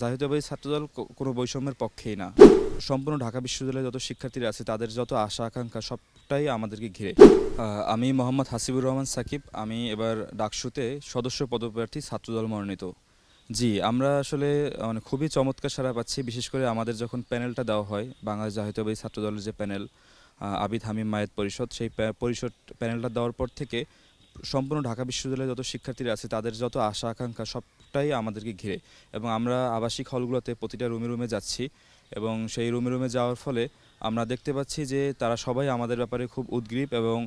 জাতীয়তাবাদী ছাত্রদল কোনো বৈষম্যের পক্ষেই না। সম্পূর্ণ ঢাকা বিশ্ববিদ্যালয়ে যত শিক্ষার্থীরা আছে তাদের যত আশা আকাঙ্ক্ষা সবটাই আমাদেরকে ঘিরে। আমি মোহাম্মদ হাসিবুর রহমান সাকিব। আমি এবার ডাকসুতে সদস্য পদপ্রার্থী ছাত্রদল মনোনীত। জি, আমরা আসলে মানে খুবই চমৎকার সাড়া পাচ্ছি। বিশেষ করে আমাদের যখন প্যানেলটা দেওয়া হয়, বাংলাদেশ জাতীয়তাবাদী ছাত্রদলের যে প্যানেল, আবিদ হামিম মায়েত পরিষদ, সেই পরিষদ প্যানেলটা দেওয়ার পর থেকে সম্পূর্ণ ঢাকা বিশ্ববিদ্যালয়ে যত শিক্ষার্থীরা আছে তাদের যত আশা আকাঙ্ক্ষা সবটাই আমাদেরকে ঘিরে। এবং আমরা আবাসিক হলগুলোতে প্রতিটা রুমে রুমে যাচ্ছি এবং সেই রুমে রুমে যাওয়ার ফলে আমরা দেখতে পাচ্ছি যে তারা সবাই আমাদের ব্যাপারে খুব উদগ্রীব এবং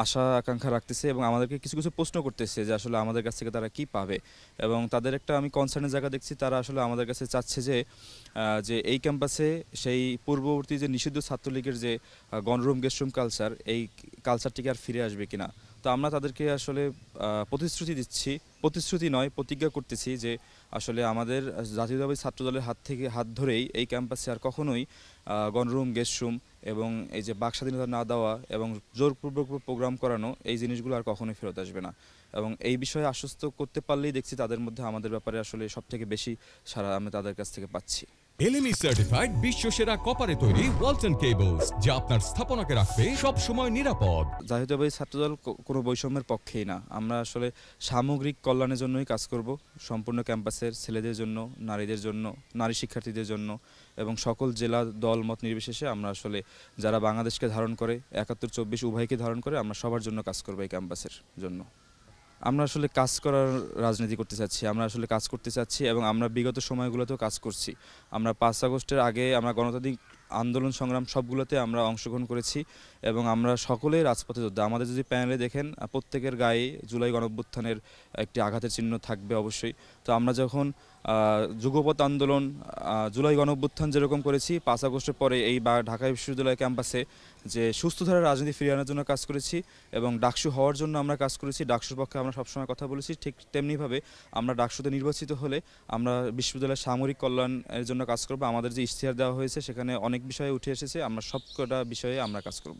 আশা আকাঙ্ক্ষা রাখতেছে এবং আমাদেরকে কিছু কিছু প্রশ্ন করতেছে যে আসলে আমাদের কাছ থেকে তারা কি পাবে। এবং তাদের একটা আমি কনসার্নের জায়গা দেখছি, তারা আসলে আমাদের কাছে চাচ্ছে যে যে এই ক্যাম্পাসে সেই পূর্ববর্তী যে নিষিদ্ধ ছাত্রলীগের যে গণরুম গেস্টরুম কালচার, এই কালচারটিকে আর ফিরে আসবে কিনা। তো আমরা তাদেরকে আসলে প্রতিশ্রুতি নয়, প্রতিজ্ঞা করতেছি যে আসলে আমাদের জাতীয়তাবাদী ছাত্রদলের হাত ধরেই এই ক্যাম্পাসে আর কখনোই গণরুম গেস্টরুম এবং এই যে বাক স্বাধীনতা না দেওয়া এবং জোরপূর্বক প্রোগ্রাম করানো, এই জিনিসগুলো আর কখনোই ফেরত আসবে না। এবং এই বিষয়ে আশ্বস্ত করতে পারলেই দেখছি তাদের মধ্যে আমাদের ব্যাপারে আসলে সবথেকে বেশি সাড়া আমি তাদের কাছ থেকে পাচ্ছি। এলএমই সার্টিফাইড বিশ্বসেরা কপারে তৈরি ওয়ালটন কেবলস, যা আপনার স্থাপনাকে রাখবে সব সময় নিরাপদ। জাতীয়তাবাদী ছাত্রদল কোনো বৈষম্যের পক্ষেই না। আমরা আসলে সামগ্রিক কল্যাণের জন্যই কাজ করব, সম্পূর্ণ ক্যাম্পাসের ছেলেদের জন্য, নারীদের জন্য, নারী শিক্ষার্থীদের জন্য এবং সকল জেলা দল মত নির্বিশেষে আমরা আসলে যারা বাংলাদেশকে ধারণ করে, ৭১-২৪ উভয়কে ধারণ করে, আমরা সবার জন্য কাজ করব এই ক্যাম্পাসের জন্য। আমরা আসলে কাজ করার রাজনীতি করতে চাচ্ছি, আমরা আসলে কাজ করতে চাচ্ছি এবং আমরা বিগত সময়গুলোতেও কাজ করছি। আমরা ৫ আগস্টের আগে আমরা গণতান্ত্রিক আন্দোলন সংগ্রাম সবগুলোতে আমরা অংশগ্রহণ করেছি এবং আমরা সকলেই রাজপথে যোদ্ধা। আমাদের যদি প্যানেলে দেখেন, প্রত্যেকের গায়ে জুলাই গণঅভ্যুত্থানের একটি আঘাতের চিহ্ন থাকবে অবশ্যই। তো আমরা যখন যুগপৎ আন্দোলন, জুলাই গণঅভ্যুত্থান যেরকম করেছি, ৫ আগস্টের পরে এই ঢাকা বিশ্ববিদ্যালয় ক্যাম্পাসে যে সুস্থ ধারার রাজনীতি ফিরিয়ে আনার জন্য কাজ করেছি এবং ডাকসু হওয়ার জন্য আমরা কাজ করেছি, ডাকসুর পক্ষে আমরা সবসময় কথা বলেছি। ঠিক তেমনিভাবে আমরা ডাকসুতে নির্বাচিত হলে আমরা বিশ্ববিদ্যালয়ের সামরিক কল্যাণের জন্য কাজ করব। আমাদের যে ইশতেহার দেওয়া হয়েছে সেখানে অনেক বিষয়ে উঠে এসেছে, আমরা সবকটা বিষয়ে আমরা কাজ করব।